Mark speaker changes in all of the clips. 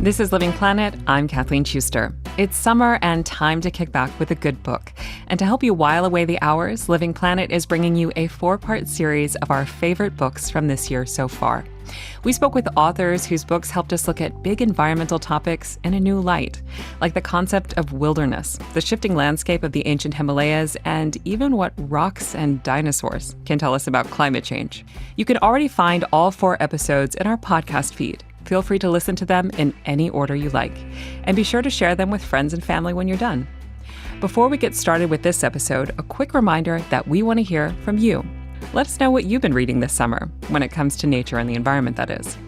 Speaker 1: This is Living Planet. I'm Kathleen Schuster. It's summer and time to kick back with a good book. And to help you while away the hours, Living Planet is bringing you a 4-part series of our favorite books from this year so far. We spoke with authors whose books helped us look at big environmental topics in a new light, like the concept of wilderness, the shifting landscape of the ancient Himalayas, and even what rocks and dinosaurs can tell us about climate change. You can already find all 4 episodes in our podcast feed. Feel free to listen to them in any order you like, and be sure to share them with friends and family when you're done. Before we get started with this episode, a quick reminder that we want to hear from you. Let us know what you've been reading this summer, when it comes to nature and the environment, that is.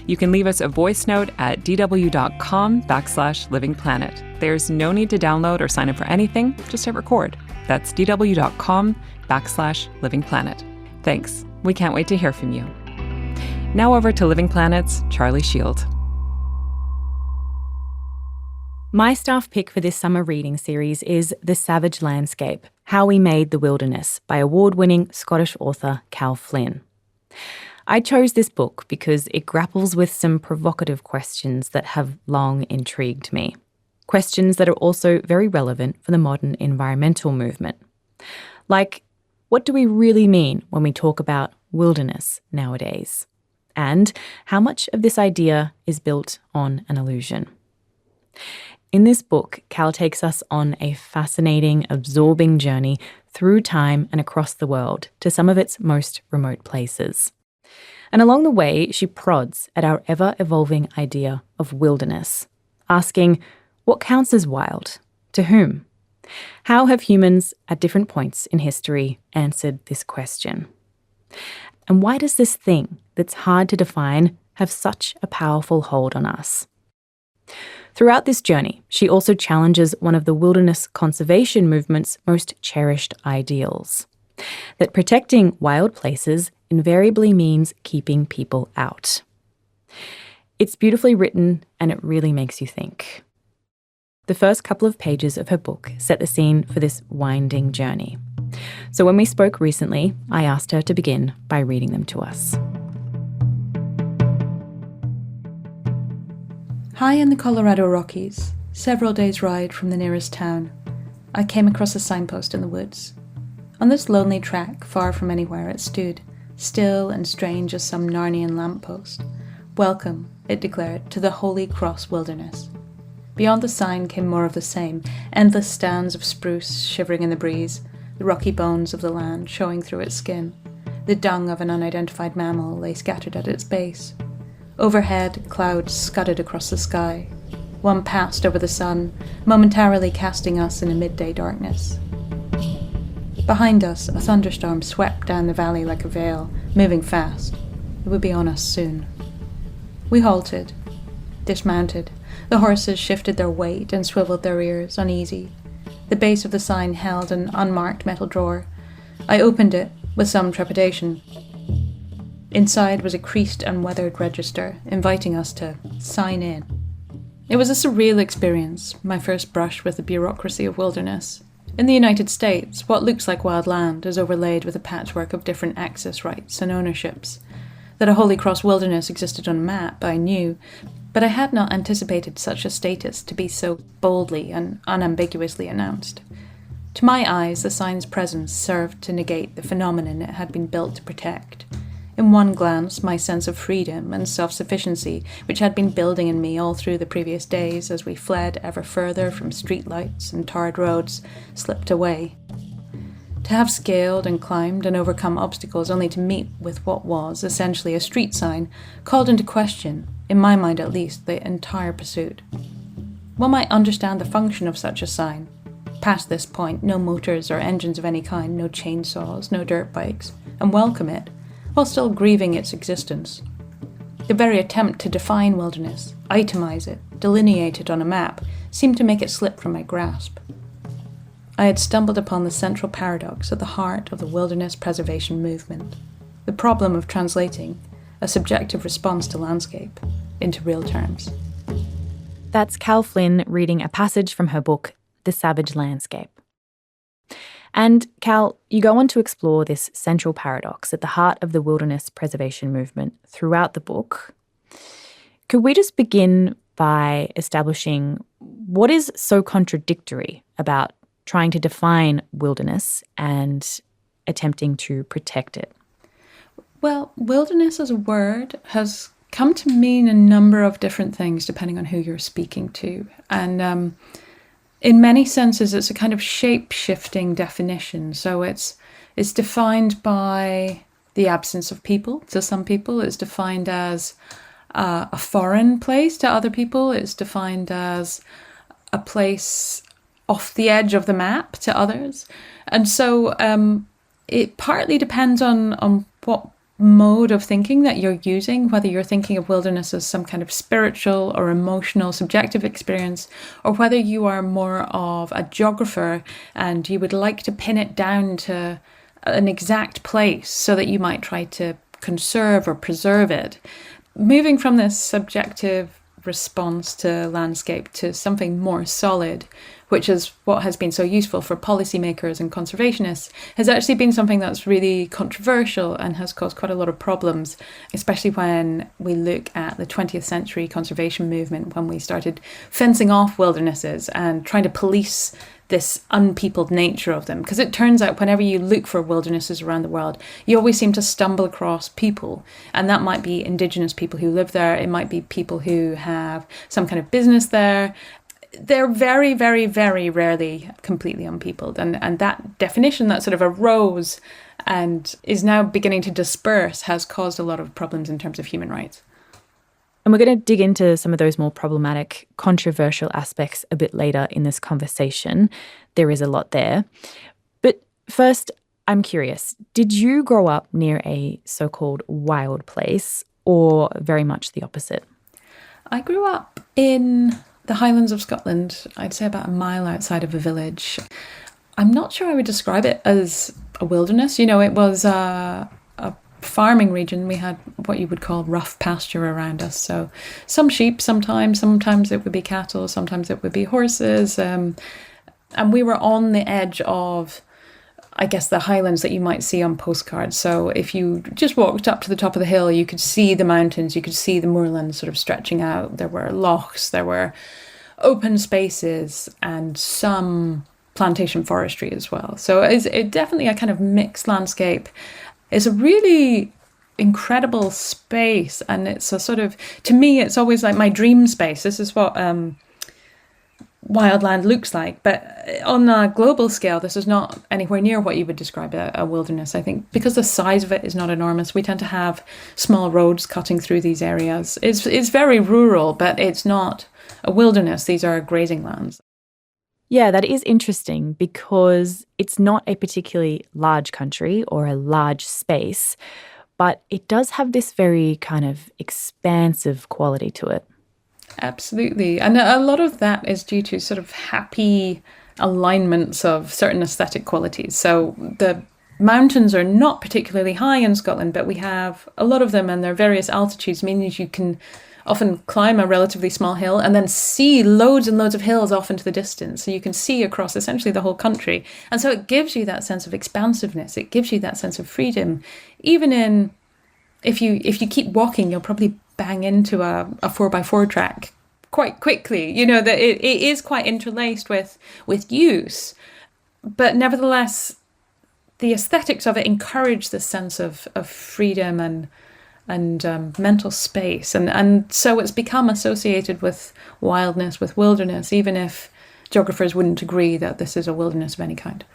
Speaker 1: You can leave us a voice note at dw.com/livingplanet. There's no need to download or sign up for anything, just hit record. That's dw.com/livingplanet. Thanks. We can't wait to hear from you. Now over to Living Planet's Charlie Shield.
Speaker 2: My staff pick for this summer reading series is The Savage Landscape: How We Made the Wilderness by award-winning Scottish author Cal Flyn. I chose this book because it grapples with some provocative questions that have long intrigued me. Questions that are also very relevant for the modern environmental movement. Like, what do we really mean when we talk about wilderness nowadays? And how much of this idea is built on an illusion? In this book, Cal takes us on a fascinating, absorbing journey through time and across the world to some of its most remote places. And along the way, she prods at our ever-evolving idea of wilderness, asking, what counts as wild? To whom? How have humans, at different points in history, answered this question? And why does this thing that's hard to define have such a powerful hold on us? Throughout this journey, she also challenges one of the wilderness conservation movement's most cherished ideals, that protecting wild places invariably means keeping people out. It's beautifully written, and it really makes you think. The first couple of pages of her book set the scene for this winding journey. So when we spoke recently, I asked her to begin by reading them to us.
Speaker 3: High in the Colorado Rockies, several days' ride from the nearest town, I came across a signpost in the woods. On this lonely track, far from anywhere, it stood, still and strange as some Narnian lamppost. Welcome, it declared, to the Holy Cross Wilderness. Beyond the sign came more of the same, endless stands of spruce shivering in the breeze, the rocky bones of the land showing through its skin. The dung of an unidentified mammal lay scattered at its base. Overhead, clouds scudded across the sky. One passed over the sun, momentarily casting us in a midday darkness. Behind us, a thunderstorm swept down the valley like a veil, moving fast. It would be on us soon. We halted, dismounted. The horses shifted their weight and swiveled their ears, uneasy. The base of the sign held an unmarked metal drawer. I opened it with some trepidation. Inside was a creased and weathered register, inviting us to sign in. It was a surreal experience, my first brush with the bureaucracy of wilderness. In the United States, what looks like wild land is overlaid with a patchwork of different access rights and ownerships. That a Holy Cross Wilderness existed on a map, I knew, but I had not anticipated such a status to be so boldly and unambiguously announced. To my eyes, the sign's presence served to negate the phenomenon it had been built to protect. In one glance, my sense of freedom and self-sufficiency, which had been building in me all through the previous days as we fled ever further from streetlights and tarred roads, slipped away. To have scaled and climbed and overcome obstacles only to meet with what was essentially a street sign called into question, in my mind at least, the entire pursuit. One might understand the function of such a sign. Past this point, no motors or engines of any kind, no chainsaws, no dirt bikes, and welcome it, while still grieving its existence. The very attempt to define wilderness, itemize it, delineate it on a map, seemed to make it slip from my grasp. I had stumbled upon the central paradox at the heart of the wilderness preservation movement, the problem of translating a subjective response to landscape into real terms.
Speaker 2: That's Cal Flyn reading a passage from her book, The Savage Landscape. And Cal, you go on to explore this central paradox at the heart of the wilderness preservation movement throughout the book. Could we just begin by establishing what is so contradictory about trying to define wilderness and attempting to protect it.
Speaker 3: Well, wilderness as a word has come to mean a number of different things depending on who you're speaking to. And in many senses, it's a kind of shape-shifting definition. So it's defined by the absence of people. To some people, it's defined as a foreign place. To other people, it's defined as a place off the edge of the map to others. And so it partly depends on what mode of thinking that you're using, whether you're thinking of wilderness as some kind of spiritual or emotional subjective experience, or whether you are more of a geographer and you would like to pin it down to an exact place so that you might try to conserve or preserve it. Moving from this subjective response to landscape to something more solid, which is what has been so useful for policymakers and conservationists, has actually been something that's really controversial and has caused quite a lot of problems, especially when we look at the 20th century conservation movement, when we started fencing off wildernesses and trying to police this unpeopled nature of them. Because it turns out whenever you look for wildernesses around the world, you always seem to stumble across people. And that might be indigenous people who live there. It might be people who have some kind of business there. They're very, very, very rarely completely unpeopled. And that definition that sort of arose and is now beginning to disperse has caused a lot of problems in terms of human rights.
Speaker 2: And we're going to dig into some of those more problematic, controversial aspects a bit later in this conversation. There is a lot there. But first, I'm curious, did you grow up near a so-called wild place or very much the opposite?
Speaker 3: I grew up in the Highlands of Scotland, I'd say about a mile outside of a village. I'm not sure I would describe it as a wilderness. It was a farming region. We had what you would call rough pasture around us. So some sheep sometimes it would be cattle, sometimes it would be horses. And we were on the edge of, I guess, the highlands that you might see on postcards. So if you just walked up to the top of the hill, you could see the mountains, you could see the moorland sort of stretching out. There were lochs, there were open spaces and some plantation forestry as well. So it's definitely a kind of mixed landscape. It's a really incredible space, and it's a sort of, to me, it's always like my dream space. This is what wildland looks like. But on a global scale, this is not anywhere near what you would describe a wilderness. I think because the size of it is not enormous, we tend to have small roads cutting through these areas. It's very rural, but it's not a wilderness. These are grazing lands.
Speaker 2: Yeah, that is interesting because it's not a particularly large country or a large space, but it does have this very kind of expansive quality to it.
Speaker 3: Absolutely. And a lot of that is due to sort of happy alignments of certain aesthetic qualities. So the mountains are not particularly high in Scotland, but we have a lot of them, and their various altitudes mean that you can often climb a relatively small hill and then see loads and loads of hills off into the distance. So you can see across essentially the whole country. And so it gives you that sense of expansiveness. It gives you that sense of freedom. Even in, if you keep walking, you'll probably bang into a 4x4 track quite quickly. That it is quite interlaced with use. But nevertheless, the aesthetics of it encourage this sense of freedom and mental space. And so it's become associated with wildness, with wilderness, even if geographers wouldn't agree that this is a wilderness of any kind.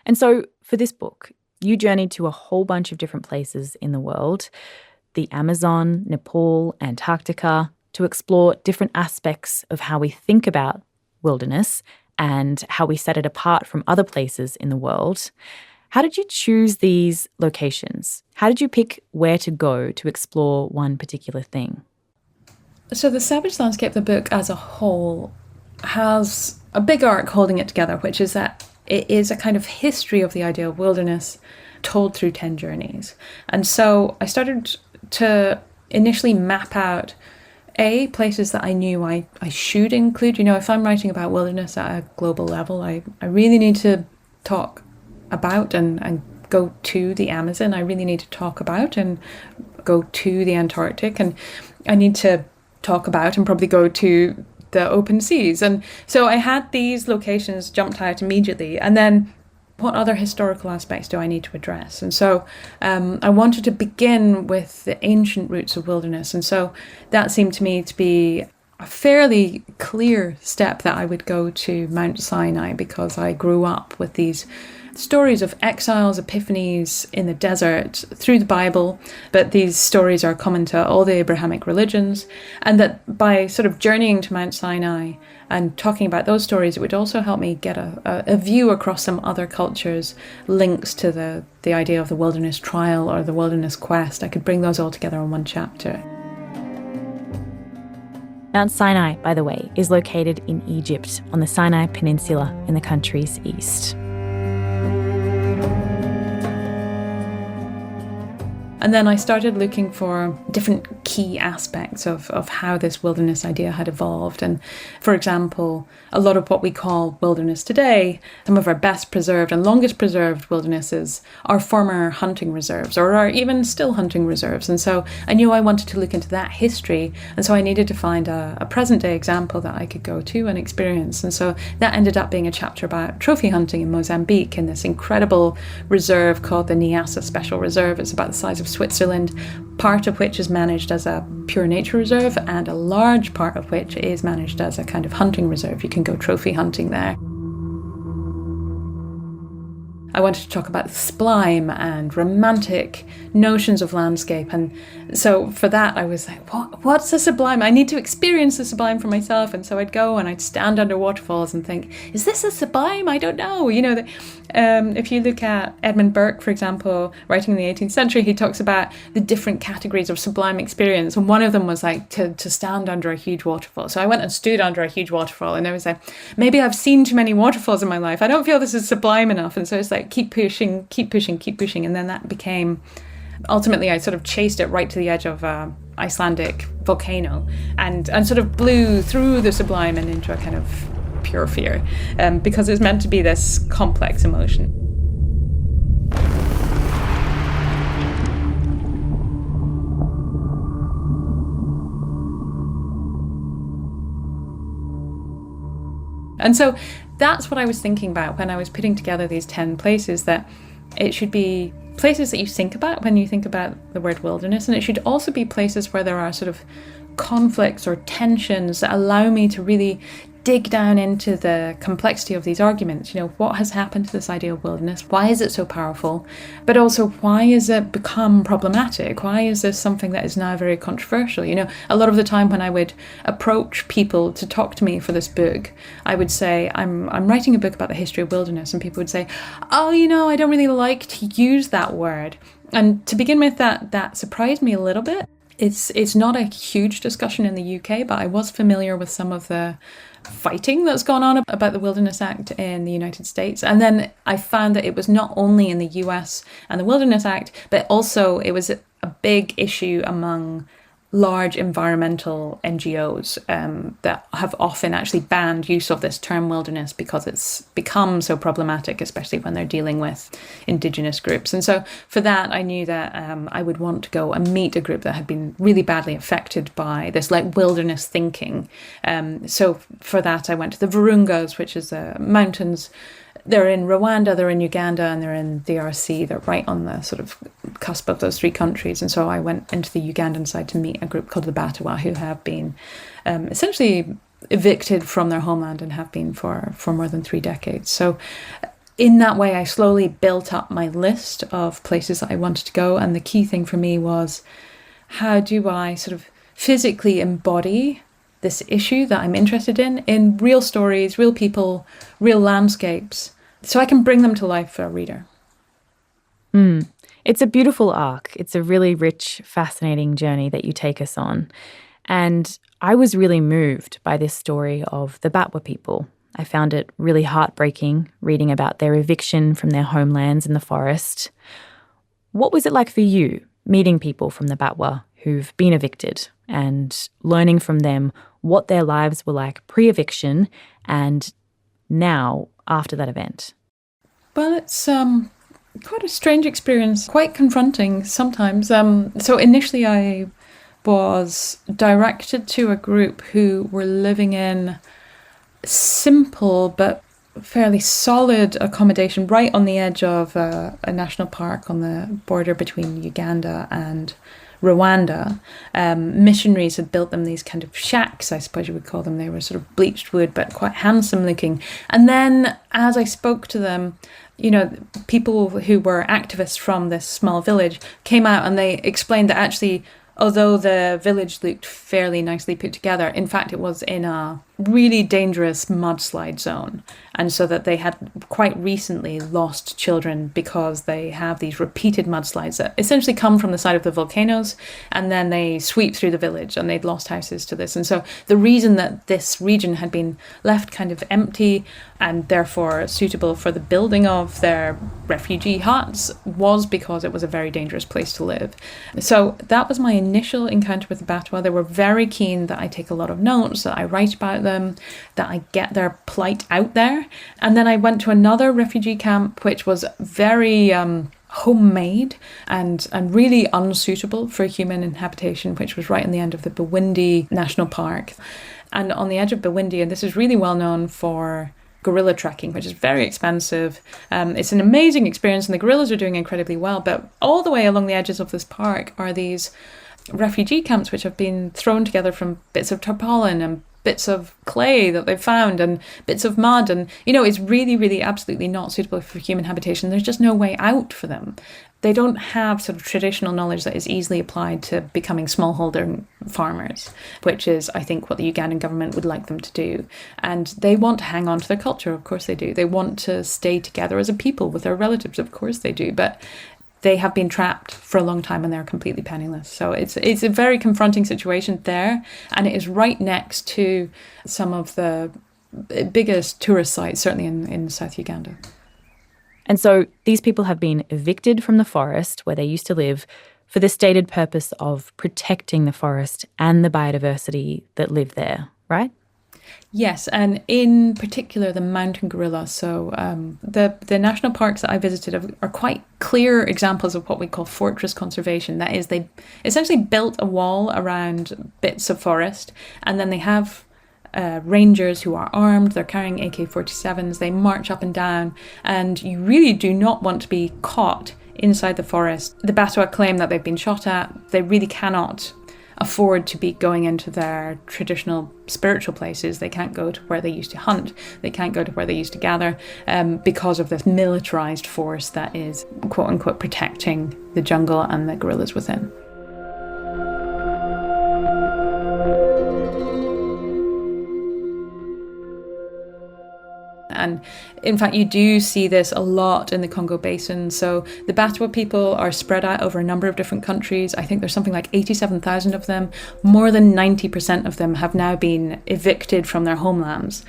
Speaker 2: And so for this book, you journeyed to a whole bunch of different places in the world, the Amazon, Nepal, Antarctica, to explore different aspects of how we think about wilderness and how we set it apart from other places in the world. How did you choose these locations? How did you pick where to go to explore one particular thing?
Speaker 3: So the Savage Landscape, the book as a whole, has a big arc holding it together, which is that it is a kind of history of the idea of wilderness told through 10 journeys. And so I started to initially map out places that I knew I should include. If I'm writing about wilderness at a global level, I really need to talk about and go to the Amazon. I really need to talk about and go to the Antarctic, and I need to talk about and probably go to the open seas. And so I had these locations jumped out immediately. And then what other historical aspects do I need to address? And so I wanted to begin with the ancient roots of wilderness. And so that seemed to me to be a fairly clear step that I would go to Mount Sinai, because I grew up with these stories of exiles, epiphanies in the desert through the Bible, but these stories are common to all the Abrahamic religions, and that by sort of journeying to Mount Sinai and talking about those stories, it would also help me get a view across some other cultures, links to the idea of the wilderness trial or the wilderness quest. I could bring those all together in one chapter.
Speaker 2: Mount Sinai, by the way, is located in Egypt on the Sinai Peninsula in the country's east.
Speaker 3: And then I started looking for different key aspects of how this wilderness idea had evolved. And for example, a lot of what we call wilderness today, some of our best preserved and longest preserved wildernesses are former hunting reserves, or are even still hunting reserves. And so I knew I wanted to look into that history. And so I needed to find a present day example that I could go to and experience. And so that ended up being a chapter about trophy hunting in Mozambique, in this incredible reserve called the Niassa Special Reserve. It's about the size of Switzerland, part of which is managed as a pure nature reserve, and a large part of which is managed as a kind of hunting reserve. You can go trophy hunting there. I wanted to talk about sublime and romantic notions of landscape. And so for that, I was like, what's the sublime? I need to experience the sublime for myself. And so I'd go and I'd stand under waterfalls and think, is this a sublime? I don't know. If you look at Edmund Burke, for example, writing in the 18th century, he talks about the different categories of sublime experience. And one of them was like to stand under a huge waterfall. So I went and stood under a huge waterfall, and I was like, maybe I've seen too many waterfalls in my life. I don't feel this is sublime enough. And so it's like, keep pushing. And then that became, ultimately I sort of chased it right to the edge of Icelandic volcano and sort of blew through the sublime and into a kind of pure fear, because it's meant to be this complex emotion. And so that's what I was thinking about when I was putting together these 10 places, that it should be places that you think about when you think about the word wilderness, and it should also be places where there are sort of conflicts or tensions that allow me to really dig down into the complexity of these arguments. What has happened to this idea of wilderness? Why is it so powerful? But also, why has it become problematic? Why is this something that is now very controversial? A lot of the time when I would approach people to talk to me for this book, I would say, I'm writing a book about the history of wilderness, and people would say, oh, I don't really like to use that word. And to begin with, that surprised me a little bit. It's not a huge discussion in the UK, but I was familiar with some of the fighting that's gone on about the Wilderness Act in the United States. And then I found that it was not only in the US and the Wilderness Act, but also it was a big issue among large environmental NGOs that have often actually banned use of this term wilderness because it's become so problematic, especially when they're dealing with Indigenous groups. And so for that, I knew that I would want to go and meet a group that had been really badly affected by this wilderness thinking. So for that, I went to the Virungas, which is the mountains. They're in Rwanda, they're in Uganda, and they're in the DRC. They're right on the sort of cusp of those three countries. And so I went into the Ugandan side to meet a group called the Batwa, who have been essentially evicted from their homeland and have been for more than 3 decades. So in that way, I slowly built up my list of places that I wanted to go. And the key thing for me was, how do I sort of physically embody this issue that I'm interested in real stories, real people, real landscapes, so I can bring them to life for a reader.
Speaker 2: It's a beautiful arc. It's a really rich, fascinating journey that you take us on. And I was really moved by this story of the Batwa people. I found it really heartbreaking reading about their eviction from their homelands in the forest. What was it like for you, meeting people from the Batwa who've been evicted and learning from them what their lives were like pre-eviction and now after that event?
Speaker 3: Well, it's quite a strange experience, quite confronting sometimes. So initially I was directed to a group who were living in simple but fairly solid accommodation right on the edge of a national park on the border between Uganda and Rwanda. Missionaries had built them these kind of shacks, I suppose you would call them. They were sort of bleached wood, but quite handsome looking. And then as I spoke to them, people who were activists from this small village came out and they explained that actually, although the village looked fairly nicely put together, in fact, it was in a really dangerous mudslide zone. And so that they had quite recently lost children because they have these repeated mudslides that essentially come from the side of the volcanoes and then they sweep through the village, and they'd lost houses to this. And so the reason that this region had been left kind of empty and therefore suitable for the building of their refugee huts was because it was a very dangerous place to live. So that was my initial encounter with the Batwa. They were very keen that I take a lot of notes, that I write about them, that I get their plight out there. And then I went to another refugee camp, which was very homemade and really unsuitable for human inhabitation, which was right on the end of the Bwindi National Park. And on the edge of Bwindi, and this is really well known for gorilla trekking, which is very expensive. It's an amazing experience and the gorillas are doing incredibly well. But all the way along the edges of this park are these refugee camps which have been thrown together from bits of tarpaulin and bits of clay that they've found and bits of mud, and it's really, really absolutely not suitable for human habitation. There's just no way out for them. They don't have sort of traditional knowledge that is easily applied to becoming smallholder farmers, which is, I think, what the Ugandan government would like them to do. And they want to hang on to their culture, of course they do. They want to stay together as a people with their relatives, of course they do. But they have been trapped for a long time and they're completely penniless. So it's a very confronting situation there. And it is right next to some of the biggest tourist sites, certainly in South Uganda.
Speaker 2: And so these people have been evicted from the forest where they used to live for the stated purpose of protecting the forest and the biodiversity that live there, right?
Speaker 3: Yes, and in particular the mountain gorilla. So the national parks that I visited are quite clear examples of what we call fortress conservation. That is, they essentially built a wall around bits of forest, and then they have rangers who are armed. They're carrying AK-47s. They march up and down, and you really do not want to be caught inside the forest. The Batwa claim that they've been shot at. They really cannot afford to be going into their traditional spiritual places. They can't go to where they used to hunt. They can't go to where they used to gather because of this militarized force that is, quote unquote, protecting the jungle and the gorillas within. And in fact, you do see this a lot in the Congo Basin. So the Batwa people are spread out over a number of different countries. I think there's something like 87,000 of them. More than 90% of them have now been evicted from their homelands.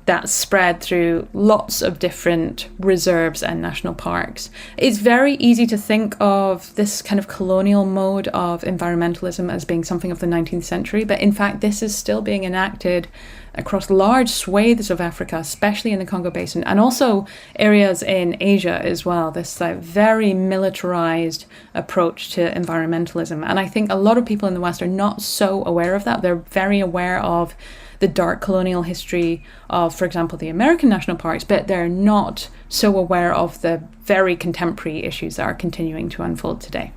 Speaker 3: That's spread through lots of different reserves and national parks. It's very easy to think of this kind of colonial mode of environmentalism as being something of the 19th century, but in fact, this is still being enacted across large swathes of Africa, especially in the Congo Basin, and also areas in Asia as well, this very militarized approach to environmentalism. And I think a lot of people in the West are not so aware of that. They're very aware of the dark colonial history of, for example, the American national parks, but they're not so aware of the very contemporary issues that are continuing to unfold today.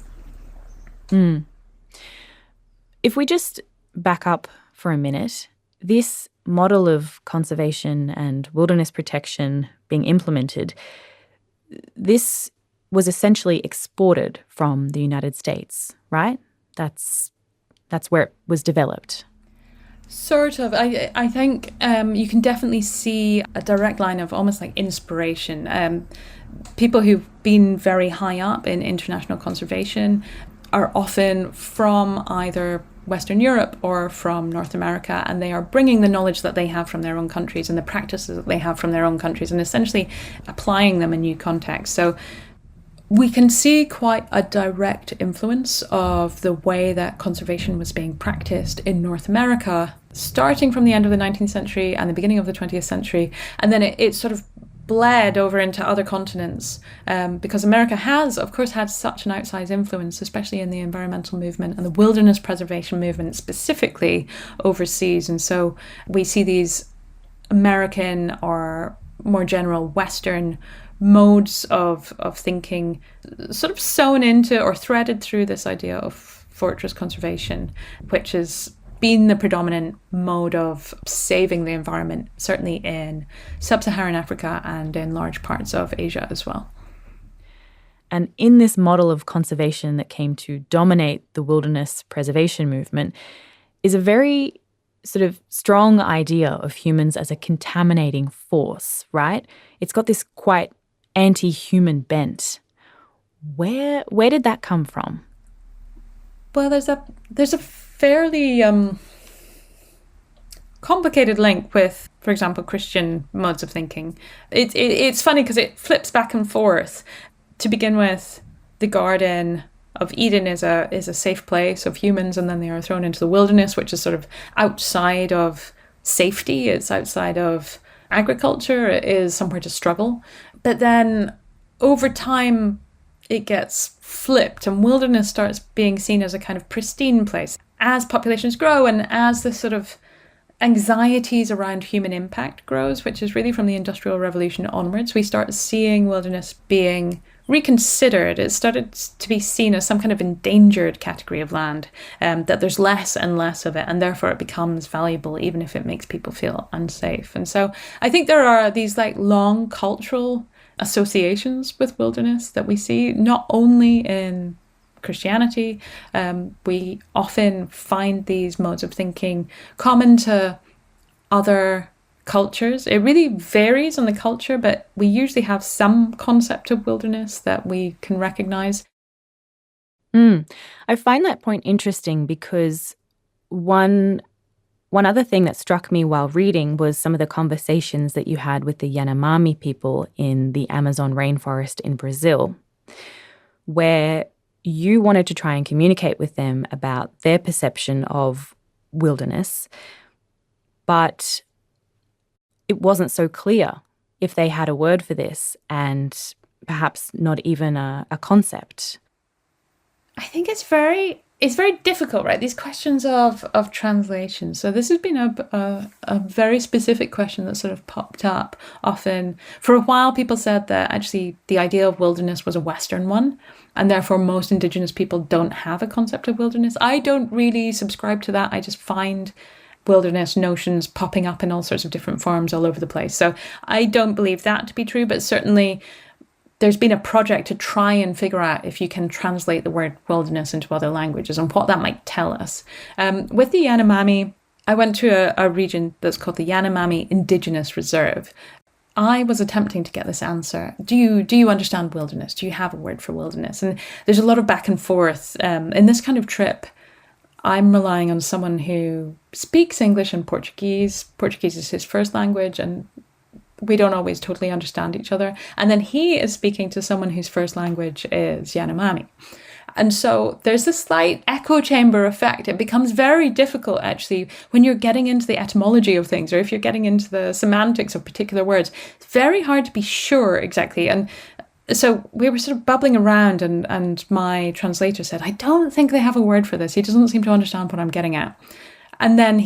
Speaker 2: If we just back up for a minute, this model of conservation and wilderness protection being implemented, this was essentially exported from the United States, right? That's where it was developed.
Speaker 3: Sort of. I think you can definitely see a direct line of almost like inspiration. People who've been very high up in international conservation are often from either Western Europe or from North America, and they are bringing the knowledge that they have from their own countries and the practices that they have from their own countries and essentially applying them in new contexts. So we can see quite a direct influence of the way that conservation was being practiced in North America, starting from the end of the 19th century and the beginning of the 20th century, and then it sort of bled over into other continents, because America has, of course, had such an outsized influence, especially in the environmental movement and the wilderness preservation movement specifically overseas. And so we see these American or more general Western modes of thinking sort of sewn into or threaded through this idea of fortress conservation, which has been the predominant mode of saving the environment, certainly in sub-Saharan Africa and in large parts of Asia as well.
Speaker 2: And in this model of conservation that came to dominate the wilderness preservation movement is a very sort of strong idea of humans as a contaminating force, right? It's got this quite anti-human bent. Where did that come from?
Speaker 3: Well, there's a fairly complicated link with, for example, Christian modes of thinking. It's funny because it flips back and forth. To begin with, the Garden of Eden is a safe place of humans, and then they are thrown into the wilderness, which is sort of outside of safety. It's outside of agriculture. It is somewhere to struggle. But then over time, it gets flipped, and wilderness starts being seen as a kind of pristine place. As populations grow and as the sort of anxieties around human impact grows, which is really from the Industrial Revolution onwards, we start seeing wilderness being reconsidered. It started to be seen as some kind of endangered category of land, that there's less and less of it, and therefore it becomes valuable even if it makes people feel unsafe. And so I think there are these like long cultural associations with wilderness that we see not only in Christianity. We often find these modes of thinking common to other cultures. It really varies on the culture, but we usually have some concept of wilderness that we can recognize.
Speaker 2: I find that point interesting because one other thing that struck me while reading was some of the conversations that you had with the Yanomami people in the Amazon rainforest in Brazil, where you wanted to try and communicate with them about their perception of wilderness, but it wasn't so clear if they had a word for this and perhaps not even a concept.
Speaker 3: I think it's very difficult, right? These questions of translation. So this has been a very specific question that sort of popped up often. For a while, people said that actually the idea of wilderness was a Western one, and therefore most Indigenous people don't have a concept of wilderness. I don't really subscribe to that. I just find wilderness notions popping up in all sorts of different forms all over the place. So I don't believe that to be true, but certainly there's been a project to try and figure out if you can translate the word wilderness into other languages and what that might tell us. With the Yanomami, I went to a region that's called the Yanomami Indigenous Reserve. I was attempting to get this answer. Do you understand wilderness? Do you have a word for wilderness? And there's a lot of back and forth. In this kind of trip, I'm relying on someone who speaks English and Portuguese. Portuguese is his first language, and we don't always totally understand each other. And then he is speaking to someone whose first language is Yanomami. And so there's this slight echo chamber effect. It becomes very difficult, actually, when you're getting into the etymology of things, or if you're getting into the semantics of particular words. It's very hard to be sure exactly. And so we were sort of bubbling around, and my translator said, I don't think they have a word for this. He doesn't seem to understand what I'm getting at. And then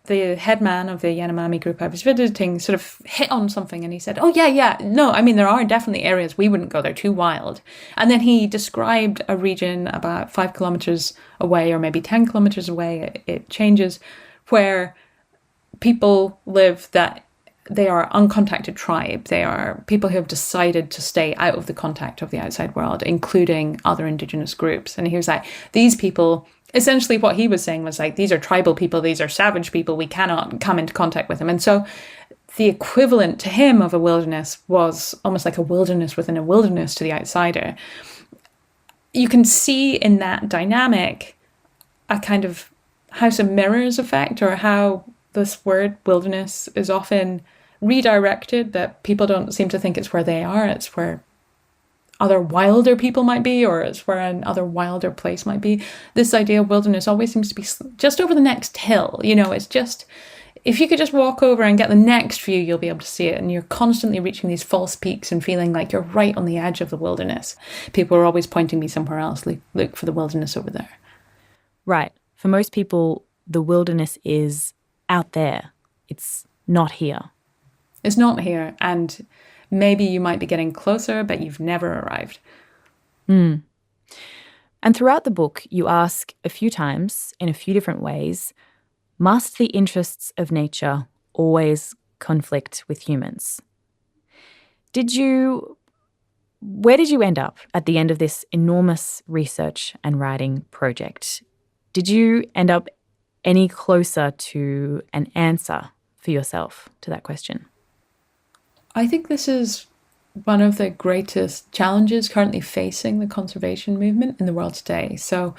Speaker 3: the head man of the Yanomami group I was visiting, sort of hit on something, and he said, oh, yeah, no, I mean, there are definitely areas we wouldn't go, they're too wild. And then he described a region about 5 kilometers away, or maybe 10 kilometers away, it changes, where people live that they are uncontacted tribe. They are people who have decided to stay out of the contact of the outside world, including other indigenous groups. And he was like, these people, essentially what he was saying was like, these are tribal people, these are savage people, we cannot come into contact with them. And so the equivalent to him of a wilderness was almost like a wilderness within a wilderness to the outsider. You can see in that dynamic a kind of house of mirrors effect, or how this word wilderness is often redirected, that people don't seem to think it's where they are, it's where other wilder people might be, or it's where another wilder place might be. This idea of wilderness always seems to be just over the next hill. You know, it's just, if you could just walk over and get the next view, you'll be able to see it. And you're constantly reaching these false peaks and feeling like you're right on the edge of the wilderness. People are always pointing me somewhere else. Look for the wilderness over there.
Speaker 2: Right. For most people, the wilderness is out there. It's not here.
Speaker 3: It's not here. And maybe you might be getting closer, but you've never arrived.
Speaker 2: And throughout the book, you ask a few times, in a few different ways, must the interests of nature always conflict with humans? Where did you end up at the end of this enormous research and writing project? Did you end up any closer to an answer for yourself to that question?
Speaker 3: I think this is one of the greatest challenges currently facing the conservation movement in the world today. So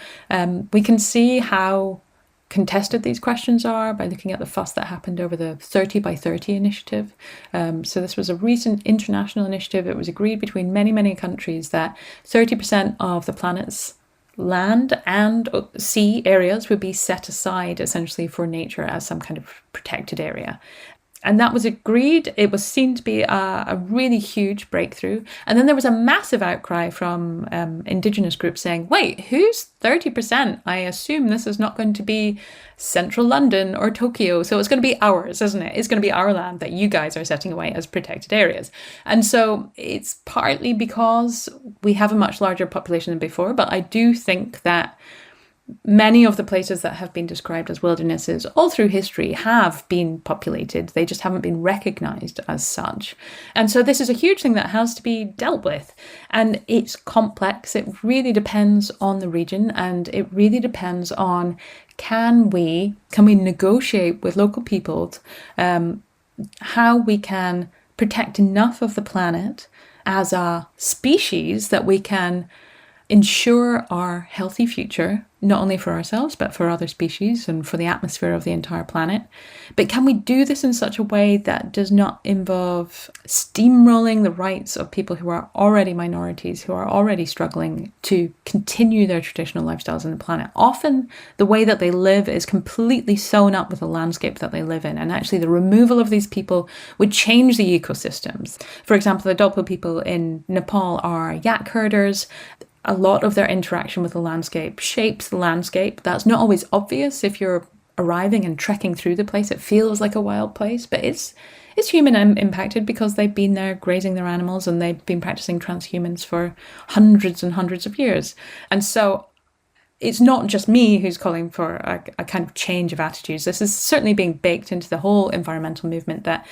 Speaker 3: we can see how contested these questions are by looking at the fuss that happened over the 30 by 30 initiative. So this was a recent international initiative. It was agreed between many, many countries that 30% of the planet's land and sea areas would be set aside essentially for nature as some kind of protected area. And that was agreed. It was seen to be a really huge breakthrough. And then there was a massive outcry from Indigenous groups saying, wait, who's 30%? I assume this is not going to be central London or Tokyo. So it's going to be ours, isn't it? It's going to be our land that you guys are setting away as protected areas. And so it's partly because we have a much larger population than before. But I do think that many of the places that have been described as wildernesses all through history have been populated. They just haven't been recognised as such. And so this is a huge thing that has to be dealt with. And it's complex. It really depends on the region, and it really depends on can we negotiate with local peoples how we can protect enough of the planet as a species that we can ensure our healthy future, not only for ourselves, but for other species and for the atmosphere of the entire planet. But can we do this in such a way that does not involve steamrolling the rights of people who are already minorities, who are already struggling to continue their traditional lifestyles on the planet? Often the way that they live is completely sewn up with the landscape that they live in. And actually the removal of these people would change the ecosystems. For example, the Batwa people in Nepal are yak herders. A lot of their interaction with the landscape shapes the landscape. That's not always obvious if you're arriving and trekking through the place. It feels like a wild place, but it's human impacted because they've been there grazing their animals and they've been practicing transhumance for hundreds and hundreds of years. And so it's not just me who's calling for a kind of change of attitudes. This is certainly being baked into the whole environmental movement that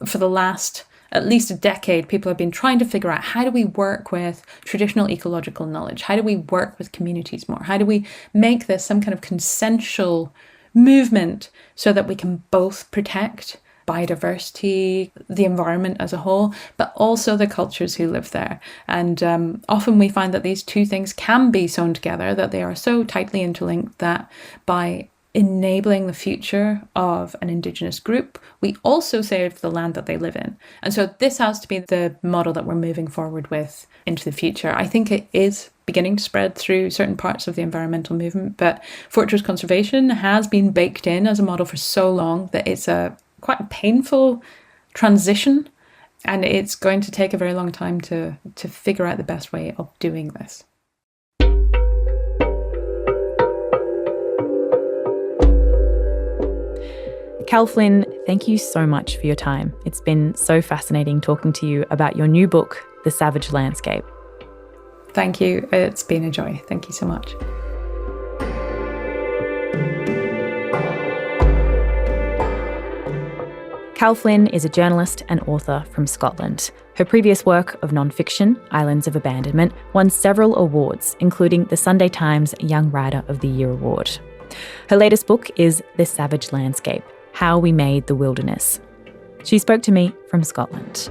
Speaker 3: for the last at least a decade, people have been trying to figure out how do we work with traditional ecological knowledge? How do we work with communities more? How do we make this some kind of consensual movement so that we can both protect biodiversity, the environment as a whole, but also the cultures who live there? And often we find that these two things can be sewn together, that they are so tightly interlinked that by enabling the future of an Indigenous group, we also save the land that they live in. And so this has to be the model that we're moving forward with into the future. I think it is beginning to spread through certain parts of the environmental movement, but fortress conservation has been baked in as a model for so long that it's a quite painful transition, and it's going to take a very long time to figure out the best way of doing this.
Speaker 2: Cal Flyn, thank you so much for your time. It's been so fascinating talking to you about your new book, The Savage Landscape.
Speaker 3: Thank you. It's been a joy. Thank you so much.
Speaker 2: Cal Flyn is a journalist and author from Scotland. Her previous work of non-fiction, Islands of Abandonment, won several awards, including the Sunday Times Young Writer of the Year award. Her latest book is The Savage Landscape: How We Made the Wilderness. She spoke to me from Scotland.